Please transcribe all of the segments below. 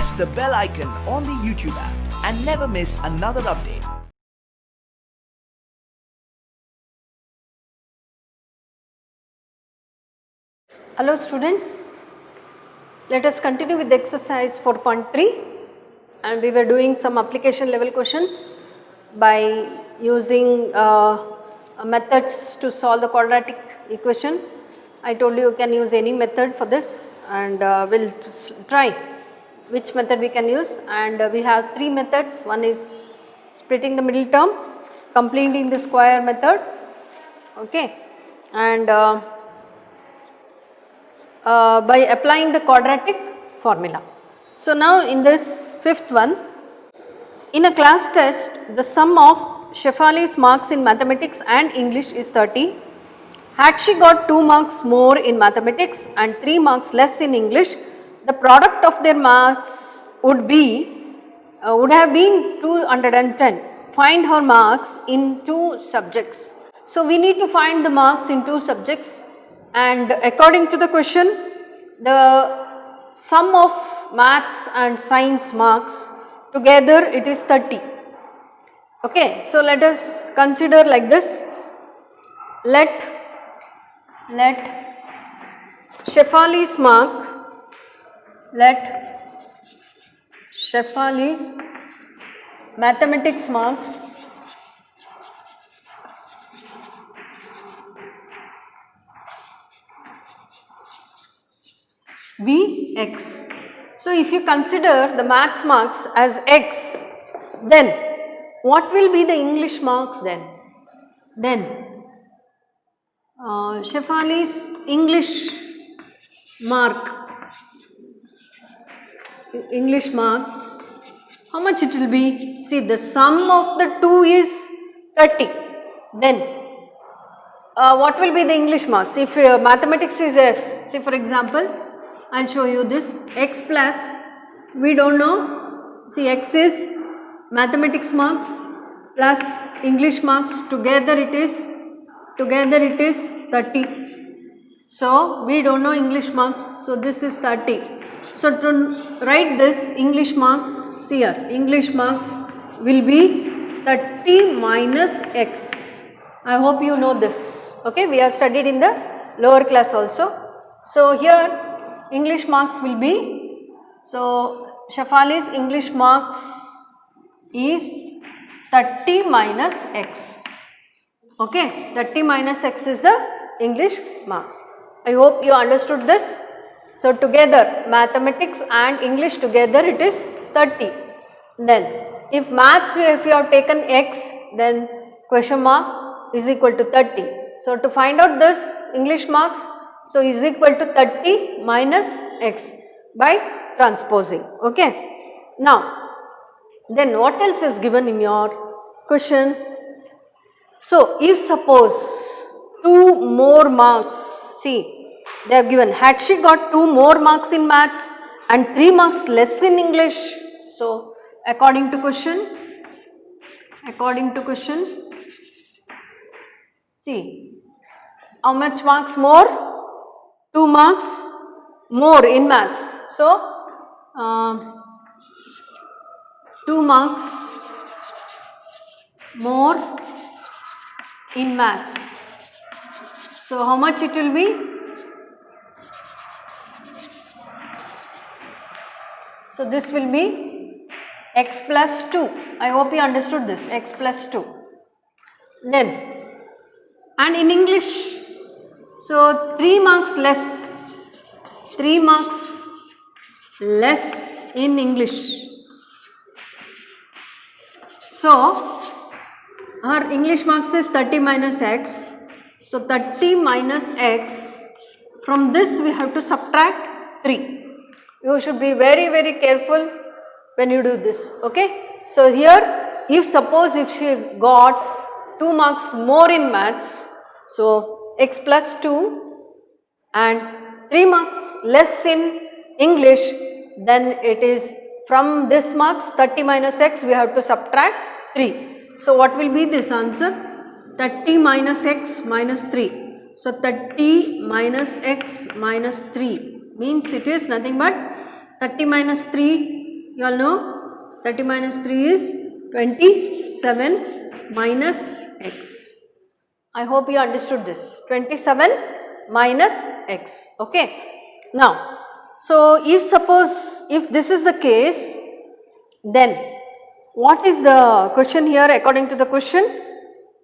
press the bell icon on the YouTube app and never miss another update. Hello students, let us continue with the exercise 4.3, and we were doing some application level questions by using methods to solve the quadratic equation. I told you can use any method for this, and we will try which method we can use, and we have three methods. One is splitting the middle term, completing the square method, okay, and by applying the quadratic formula. So now in this fifth one, in a class test the sum of Shefali's marks in mathematics and English is 30. Had she got 2 marks more in mathematics and 3 marks less in English, the product of their marks would have been 210. Find her marks in 2 subjects. So we need to find the marks in 2 subjects, and according to the question, the sum of maths and science marks together it is 30. Okay, so let us consider like this. Let Shefali's mathematics marks be x. So if you consider the maths marks as x, then what will be the English marks then? Shefali's English marks, how much it will be? See, the sum of the 2 is 30. Then what will be the English marks? If mathematics is s, see for example, I will show you this, x plus, we do not know, see x is mathematics marks plus English marks, together it is 30. So we do not know English marks, so this is 30. So to write this English marks, see here, English marks will be 30 minus x. I hope you know this, okay, we have studied in the lower class also. So here English marks will be, so Shefali's English marks is 30 minus x, okay, 30 minus x is the English marks. I hope you understood this. So together mathematics and English together it is 30. Then if maths, if you have taken x, then question mark is equal to 30. So to find out this English marks, so is equal to 30 minus x by transposing, okay. Now then what else is given in your question? So if suppose 2 more marks, see they have given, had she got 2 more marks in maths and 3 marks less in English. So according to question, see how much marks more? 2 marks more in maths. So 2 marks more in maths. So how much it will be? So this will be x plus 2. I hope you understood this, x plus 2. Then, and in English, so 3 marks less in English. So her English marks is 30 minus x. So 30 minus x, from this we have to subtract 3. You should be very, very careful when you do this, okay. So here, if suppose if she got 2 marks more in maths, so x plus 2 and 3 marks less in English, then it is from this marks 30 minus x we have to subtract 3. So what will be this answer? 30 minus x minus 3. So 30 minus x minus 3 means it is nothing but 30 minus 3 You all know 30 minus 3 is 27 minus x. I hope you understood this. 27 minus x. Okay. Now, so if this is the case, then what is the question here according to the question?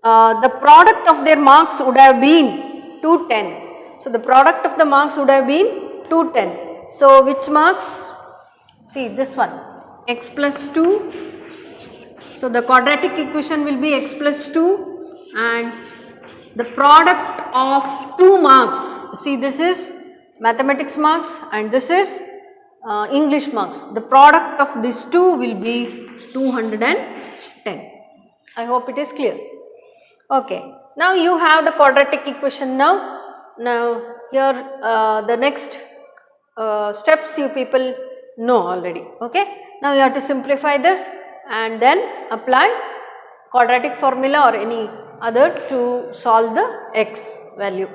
The product of their marks would have been 210. So, the product of the marks would have been 210. So, which marks? See this one, x plus 2. So, the quadratic equation will be x plus 2 and the product of 2 marks. See, this is mathematics marks and this is English marks. The product of these two will be 210. I hope it is clear. Okay. Now, you have the quadratic equation now. Now, here the next steps you people know already. Okay. Now, you have to simplify this and then apply quadratic formula or any other to solve the x value.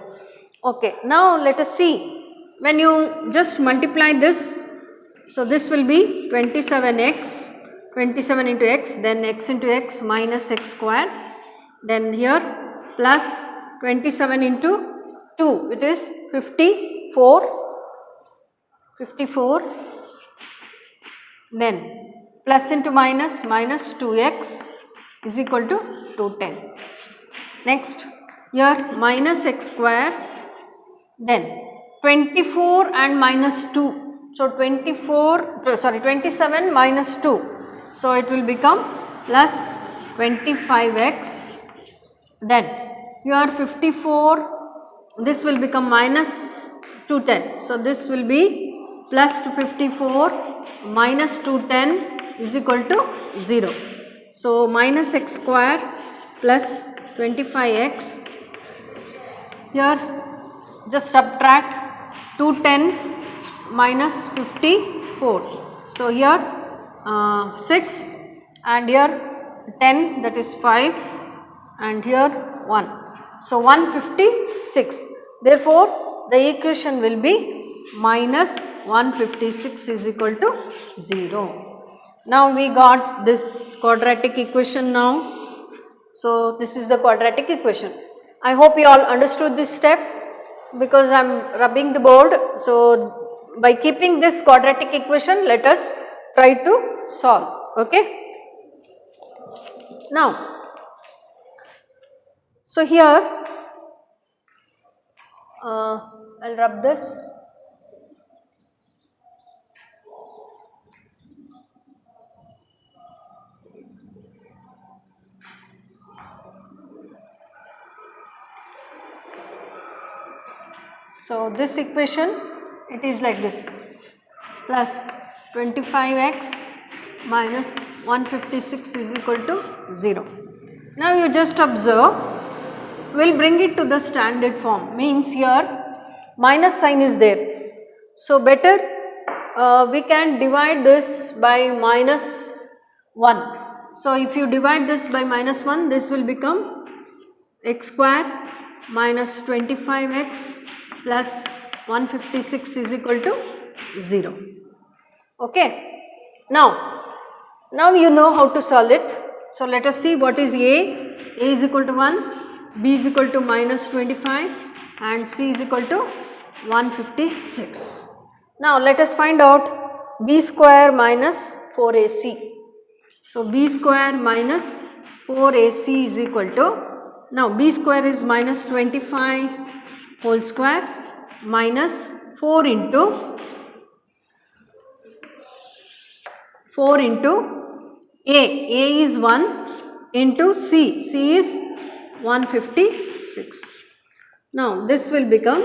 Okay. Now, let us see. When you just multiply this, so this will be 27x, 27 into x, then x into x minus x square, then here plus 27 into 2, it is 54, then plus into minus, minus 2x is equal to 210. Next, here minus x square, then 24 and minus 2. So, 27 minus 2. So, it will become plus 25x. Then, here 54, this will become minus 210. So, this will be plus 54 minus 210 is equal to 0. So, minus x square plus 25x. Here, just subtract 210 minus 54. So, here 6 and here 10, that is 5 and here 1. So, 156. Therefore, the equation will be minus 156 is equal to 0. Now, we got this quadratic equation now. So, this is the quadratic equation. I hope you all understood this step because I am rubbing the board. So, by keeping this quadratic equation, let us try to solve. Okay. Now, so here I will rub this. So, this equation, it is like this, plus 25x minus 156 is equal to 0. Now, you just observe, we will bring it to the standard form, means here minus sign is there. So, better we can divide this by minus 1. So, if you divide this by minus 1, this will become x square minus 25x plus 156 is equal to 0. Okay. Now you know how to solve it. So, let us see what is A. A is equal to 1, B is equal to minus 25 and C is equal to 156. Now, let us find out B square minus 4AC. So, B square minus 4AC is equal to, now B square is minus 25 whole square minus 4 into A is 1 into C is 156. Now, this will become,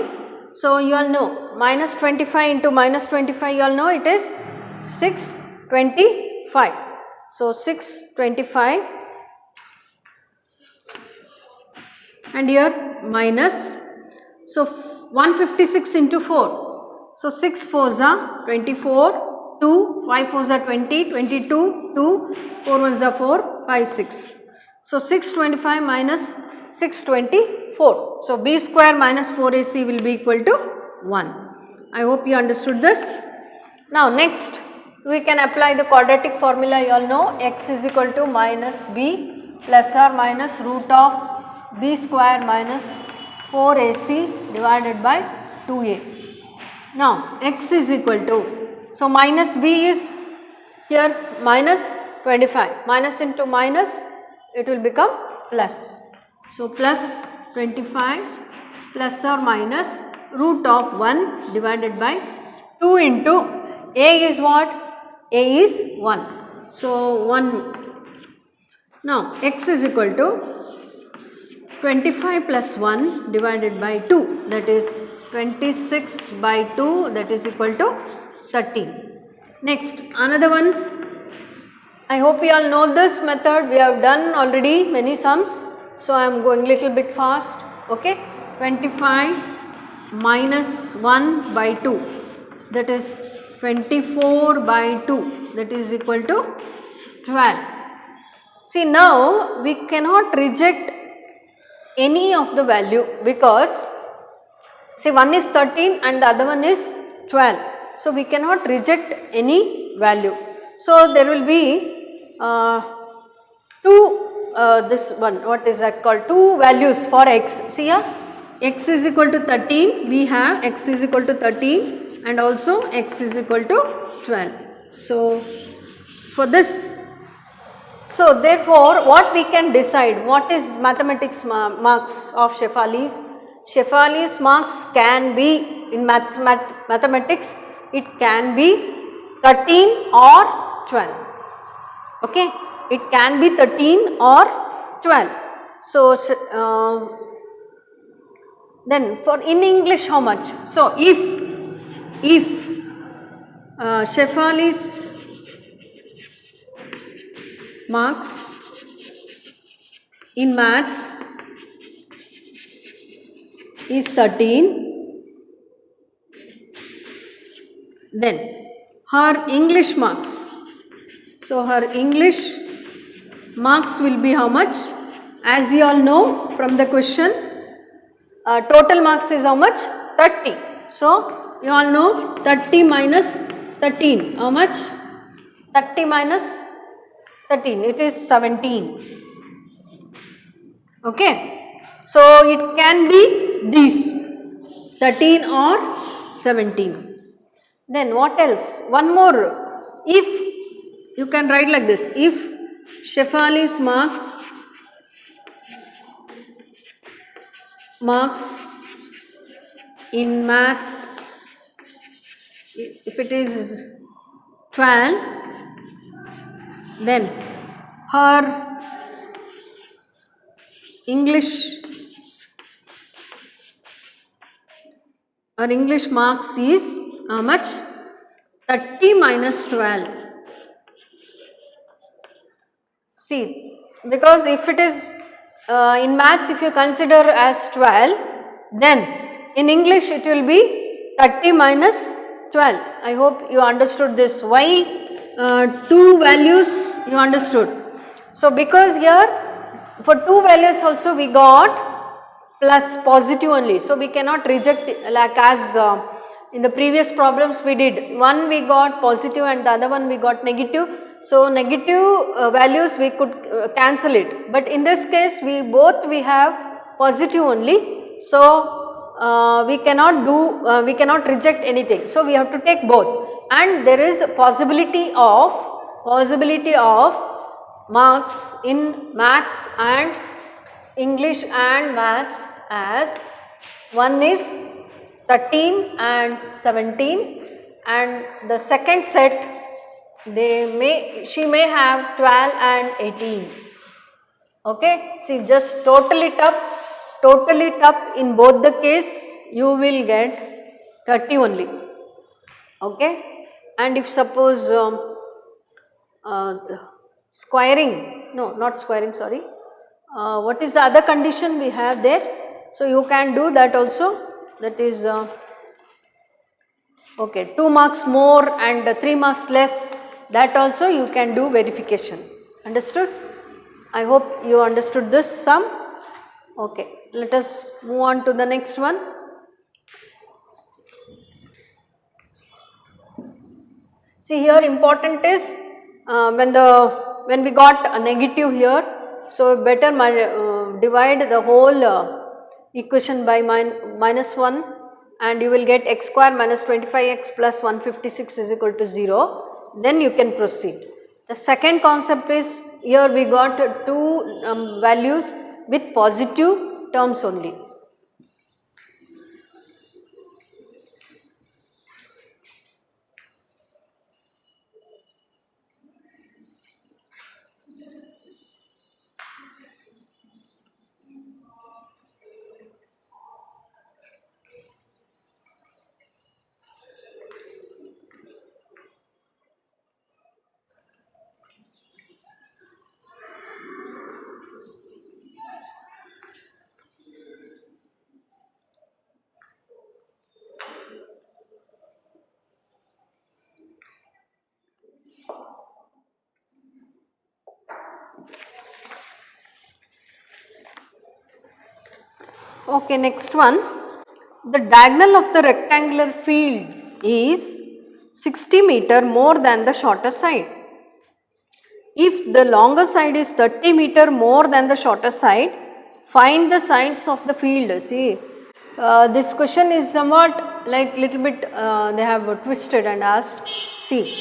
so you all know minus 25 into minus 25, you all know it is 625. So, 625 and here minus, so 156 into 4. So, 6 4s are 24, 2, 5 4s are 20, 22, 2, 4 1s are 4, 5, 6. So, 625 minus 624. So, B square minus 4AC will be equal to 1. I hope you understood this. Now, next We can apply the quadratic formula, you all know, x is equal to minus b plus or minus root of b square minus 4ac divided by 2a. Now x is equal to, so minus b is here minus 25, minus into minus it will become plus. So plus 25 plus or minus root of 1 divided by 2 into a is what? A is 1. So 1. Now x is equal to 25 plus 1 divided by 2, that is 26 by 2, that is equal to 13. Next, another one. I hope you all know this method. We have done already many sums. So I am going little bit fast. Okay. 25 minus 1 by 2, that is 24 by 2, that is equal to 12. See, now we cannot reject any of the value because see, one is 13 and the other one is 12. So we cannot reject any value. So there will be this one, what is that called, two values for x. See here, x is equal to 13, we have x is equal to 13 and also x is equal to 12. So for this, so therefore what we can decide, what is mathematics marks of Shefali's? Shefali's marks can be in mathematics, it can be 13 or 12. Okay, it can be 13 or 12. So then for in English how much? So if Shefali's marks in maths is 13, then her English marks, so her English marks will be how much? As you all know from the question, total marks is how much? 30. So you all know 30 minus 13, how much? 30 minus 13, it is 17. Okay. So it can be these 13 or 17. Then what else? One more. If you can write like this, if Shefali's marks in maths, if it is 12, then her English marks is how much? 30 minus 12. See, because if it is in maths, if you consider as 12, then in English it will be 30 minus 12. I hope you understood this. Why two values you understood? So because here for two values also we got plus positive only. So we cannot reject like as in the previous problems we did. One we got positive and the other one we got negative. So negative values we could cancel it. But in this case we have positive only. So we cannot reject anything. So we have to take both. And there is a possibility of marks in maths and English and maths as one is 13 and 17 and the second set she may have 12 and 18. Okay, see, just total it up in both the case you will get 30 only. Okay, and if suppose squaring, no, not squaring, sorry, what is the other condition we have there? So you can do that also, that is okay, 2 marks more and 3 marks less, that also you can do verification. Understood? I hope you understood this sum. Okay, let us move on to the next one. See here important is when we got a negative here, so better divide the whole equation by minus 1 and you will get x square minus 25x plus 156 is equal to 0, then you can proceed. The second concept is here we got two values with positive terms only. Okay, next one. The diagonal of the rectangular field is 60 meter more than the shorter side. If the longer side is 30 meter more than the shorter side, find the sides of the field. See, this question is somewhat like little bit they have twisted and asked. See,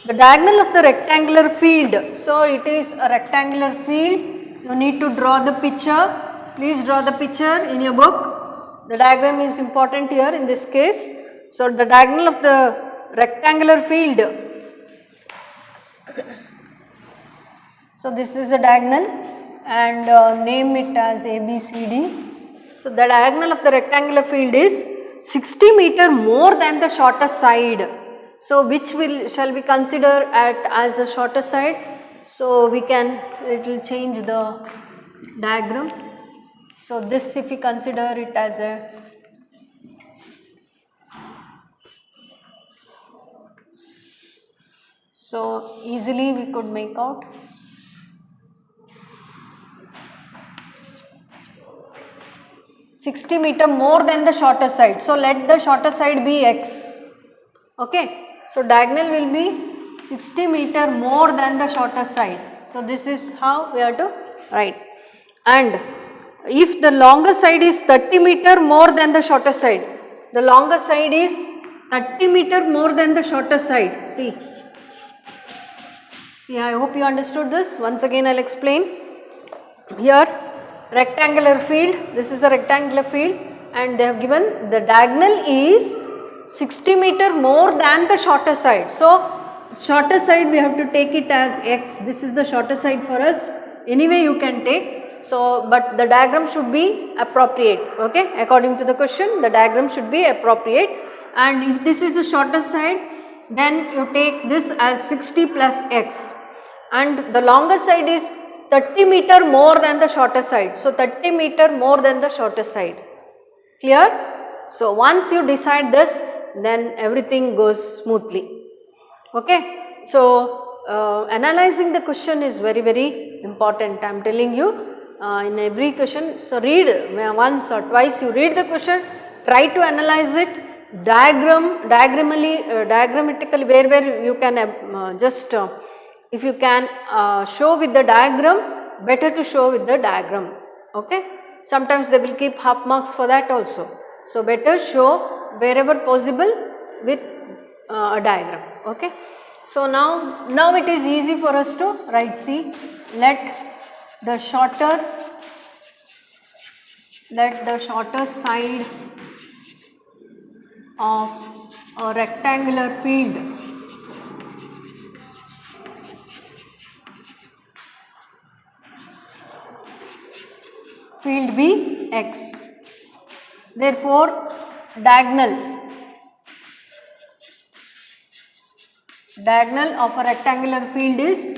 the diagonal of the rectangular field. So, it is a rectangular field. You need to draw the picture. Please draw the picture in your book. The diagram is important here in this case. So, the diagonal of the rectangular field. So, this is a diagonal and name it as ABCD. So, the diagonal of the rectangular field is 60 meter more than the shorter side. So, which shall we consider as the shorter side? So, we can little change the diagram. So, this if we consider it as a so easily we could make out. $60 meter more than the shorter side. So, let the shorter side be x. Okay. So, diagonal will be 60 meter more than the shorter side. So, this is how we have to write. And if the longer side is 30 meter more than the shorter side, the longer side is 30 meter more than the shorter side. See, I hope you understood this. Once again, I will explain. Here, rectangular field, this is a rectangular field and they have given the diagonal is 60 meter more than the shorter side. So, shorter side we have to take it as x. This is the shorter side for us. Anyway, you can take. So, but the diagram should be appropriate, okay. According to the question, the diagram should be appropriate, and if this is the shorter side, then you take this as 60 plus x, and the longer side is 30 meter more than the shorter side. So, 30 meter more than the shorter side. Clear? So, once you decide this, then everything goes smoothly, okay. So, analyzing the question is very, very important. I am telling you. In every question, so read once or twice, you read the question, try to analyze it, diagrammatically where you can just if you can show with the diagram, better to show with the diagram, okay. Sometimes they will keep half marks for that also. So, better show wherever possible with a diagram, okay. So, now it is easy for us to write. See, let the shorter side of a rectangular field be x. Therefore, diagonal of a rectangular field is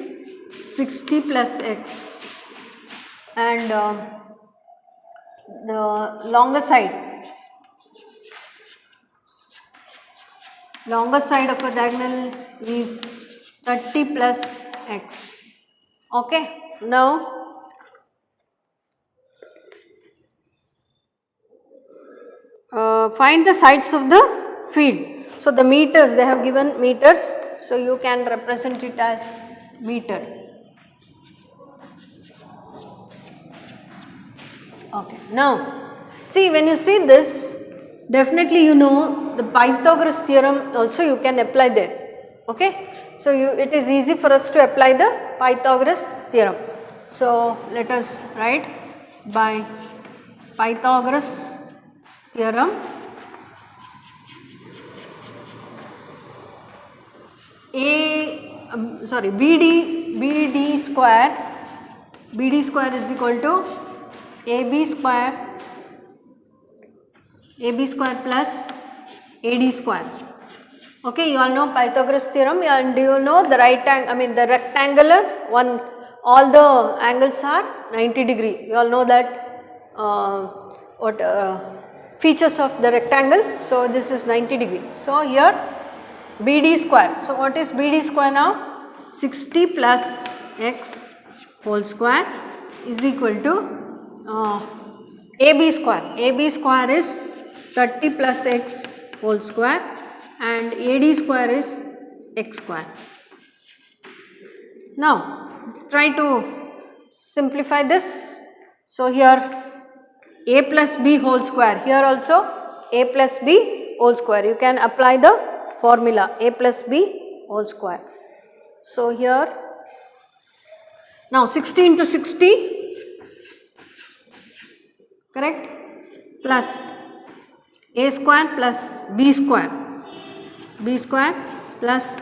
60 plus x. And the longer side of a diagonal is 30 plus x, okay. Now, find the sides of the field. So, the meters, they have given meters. so you can represent it as meter. Okay, now see, when you see this, definitely you know the Pythagoras theorem also you can apply there. Okay, so it is easy for us to apply the Pythagoras theorem. So let us write by Pythagoras theorem. BD square is equal to AB square plus AD square. Okay, you all know Pythagoras theorem, and you know the the rectangular one, all the angles are 90 degree. You all know that features of the rectangle. So this is 90 degree. So here BD square. So what is BD square now? 60 plus x whole square is equal to AB square. AB square is 30 plus x whole square and AD square is x square. Now try to simplify this. So here a plus b whole square, here also a plus b whole square. You can apply the formula a plus b whole square. So here now 60 into 60, correct, plus a square plus b square plus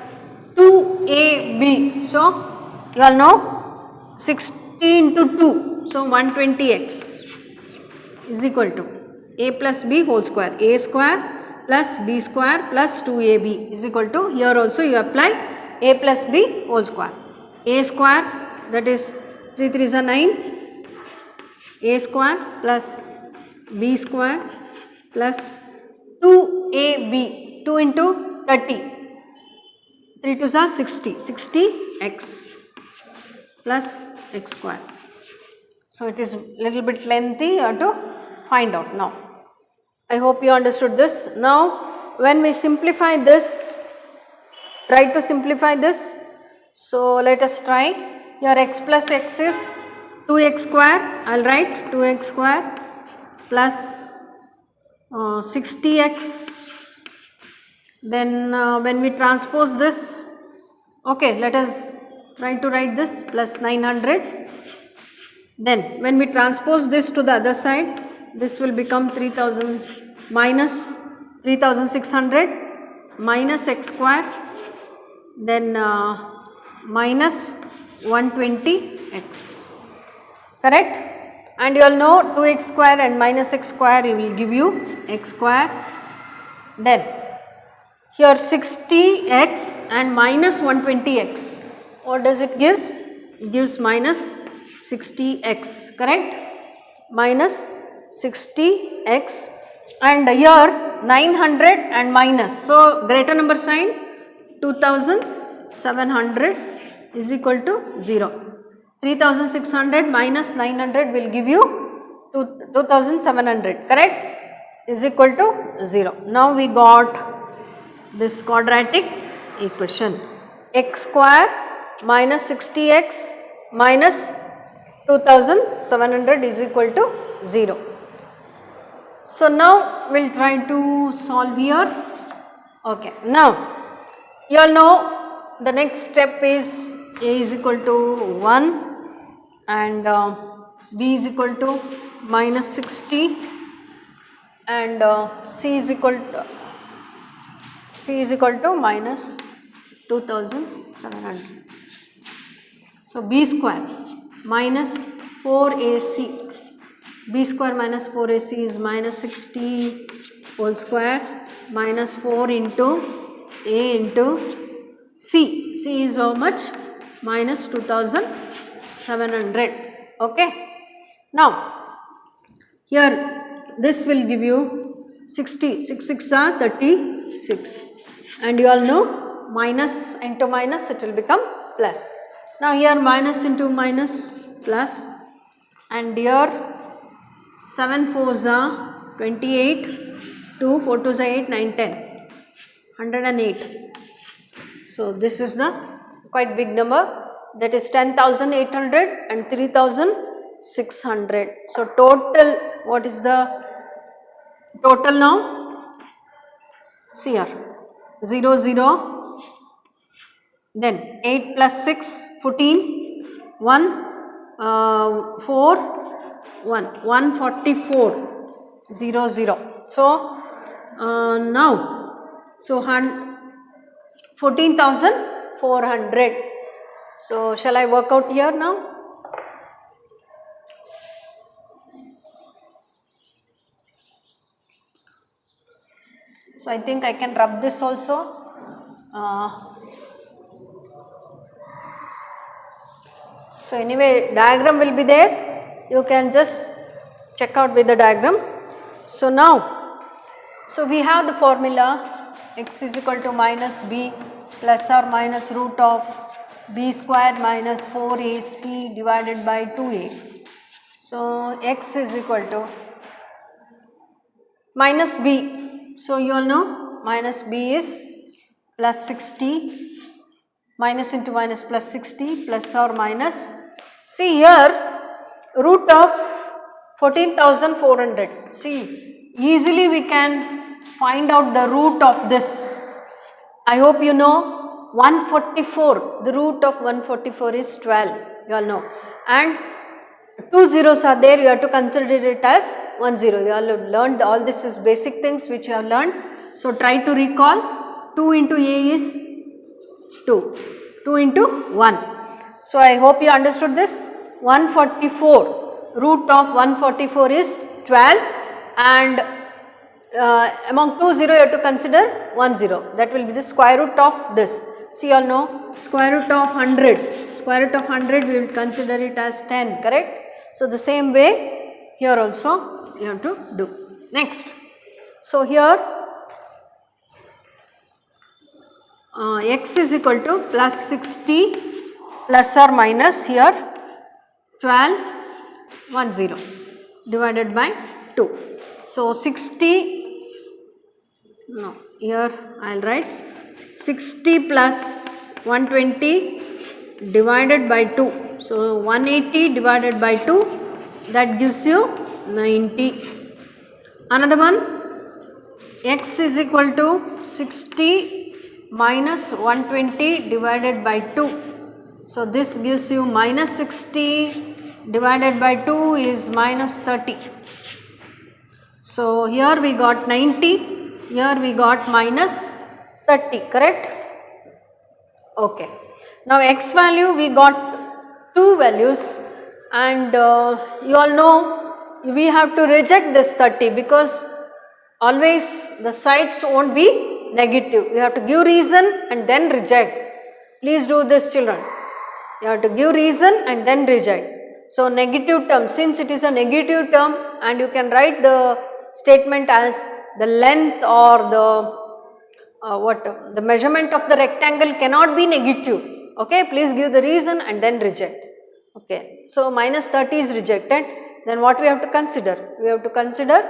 2ab. So you all know 60 into 2, so 120x is equal to a plus b whole square, a square plus b square plus 2ab is equal to, here also you apply a plus b whole square. A square, that is 3 3s are 9, a square plus b square plus 2ab, 2 into 30, 3 2s are 60, 60x plus x square. So it is little bit lengthy, you have to find out now. I hope you understood this. Now when we simplify this, try to simplify this. So let us try. Here x plus x is 2x square. I will write 2x square plus 60x. Then when we transpose this, okay, let us try to write this plus 900. Then when we transpose this to the other side, this will become 3000 minus 3600 minus x square, then minus 120x, correct? And you all know 2x square and minus x square, it will give you x square. Then here 60x and minus 120x, what does it gives? It gives minus 60x, correct? Minus 60x, and here 900 and minus, so greater number sign, 2700 is equal to 0. 3600 minus 900 will give you 2700, correct, is equal to 0. Now we got this quadratic equation, x square minus 60x minus 2700 is equal to 0. So now we will try to solve here. Okay, now you all know the next step is a is equal to 1 and b is equal to minus 60 and c is equal to minus 2700. So b square minus 4ac, b square minus 4ac is minus 60 whole square minus 4 into a into c. C is how much? Minus 2700. Okay. Now here this will give you 60, 6 6 are 36, and you all know minus into minus it will become plus. Now here minus into minus plus, and here 7 4s are 28, 2 4 2s are 8, 9 10, 108. So this is the quite big number, that is 10,800 and 3,600. So total, what is the total now? See here, 0, 0, then 8 plus 6, 14, 1, 4, 1, 144, 0, 0. So now, so 14,400. So shall I work out here now? So I think I can rub this also. So anyway, diagram will be there. You can just check out with the diagram. So now, so we have the formula x is equal to minus b plus or minus root of b square minus 4ac divided by 2a. So x is equal to minus b. So you all know minus b is plus 60, minus into minus plus 60 plus or minus. See here, root of 14,400. See, easily we can find out the root of this. I hope you know 144, the root of 144 is 12, you all know, and 2 zeros are there, you have to consider it as 1 0. You all have learned, all this is basic things which you have learned. So try to recall. 2 into a is 2, 2 into 1. So I hope you understood this. 144, root of 144 is 12, and among 2 0 you have to consider 1 0, that will be the square root of this. See, you all know square root of 100, square root of 100 we will consider it as 10, correct? So the same way here also you have to do. Next, so here x is equal to plus 60 plus or minus here 12 1 0 divided by 2. So 60, no, here I will write 60 plus 120 divided by 2. So 180 divided by 2, that gives you 90. Another one, x is equal to 60 minus 120 divided by 2. So this gives you minus 60 divided by 2 is minus 30. So here we got 90, here we got minus 30, correct? Okay. Now x value we got two values, and you all know we have to reject this 30 because always the sides won't be negative. You have to give reason and then reject. Please do this, children. You have to give reason and then reject. So negative term, since it is a negative term, and you can write the statement as the length or the measurement of the rectangle cannot be negative. Okay, please give the reason and then reject. Okay, so minus 30 is rejected. Then what we have to consider? We have to consider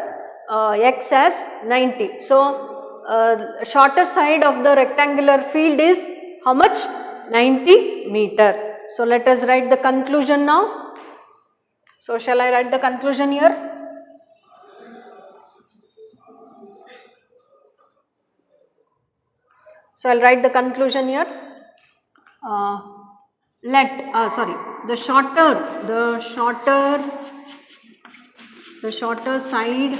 x as 90. So shorter side of the rectangular field is how much? 90 meter. So let us write the conclusion now. So shall I write the conclusion here? So I will write the conclusion here. The shorter side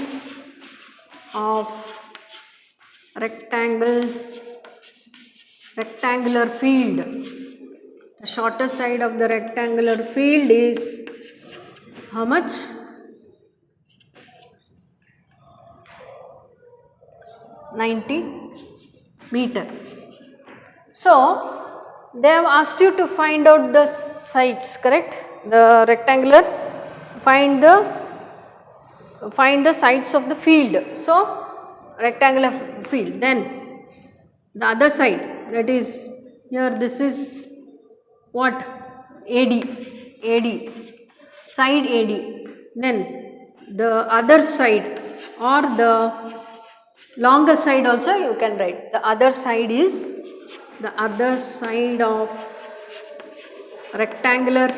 of rectangular field. The shorter side of the rectangular field is how much? 90 meter. So they have asked you to find out the sides, correct? The rectangular, find the sides of the field. So rectangular field, then the other side, that is here, this is what? AD, side AD. Then the other side or the longer side also you can write. The other side is the other side of rectangular.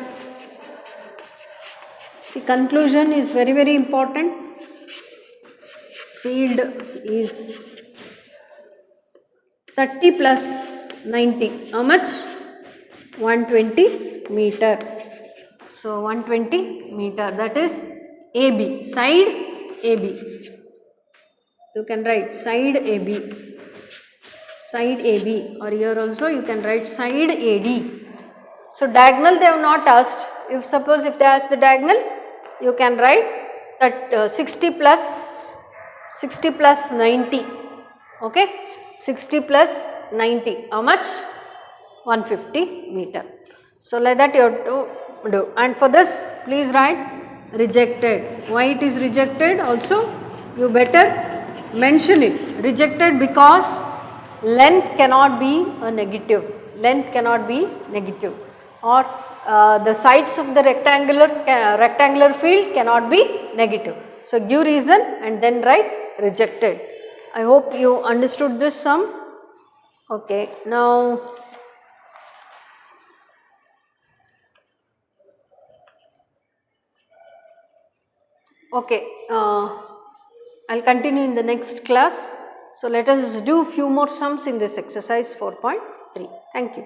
See, conclusion is very, very important. Field is 30 plus 90. How much? 120 meter. So 120 meter, that is AB, side AB. You can write side AB, side AB, or here also you can write side AD. So diagonal they have not asked. If suppose if they ask the diagonal, you can write that 60 plus 90. Okay, 60 plus 90. How much? 150 meter. So like that you have to do. And for this, please write rejected. Why it is rejected? Also, you better mention it. Rejected because length cannot be a negative. Length cannot be negative, or the sides of the rectangular field cannot be negative. So give reason and then write rejected. I hope you understood this sum. Okay, now okay, I'll continue in the next class. So let us do few more sums in this exercise 4.3. Thank you.